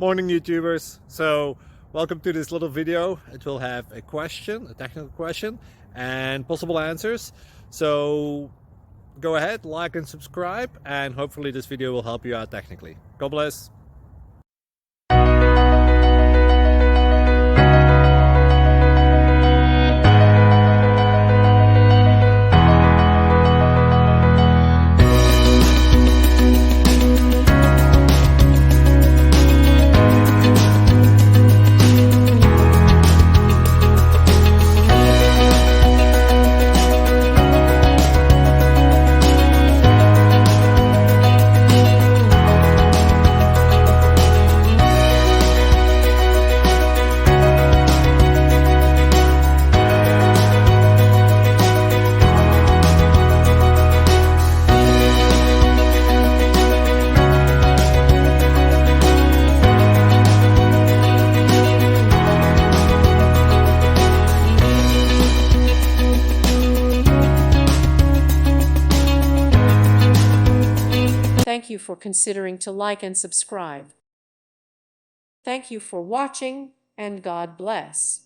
Morning YouTubers. So welcome to this little video. It will have a question, a technical question, and possible answers. So go ahead, like and subscribe, and hopefully this video will help you out technically. God bless. Thank you for considering to like and subscribe. Thank you for watching, and God bless.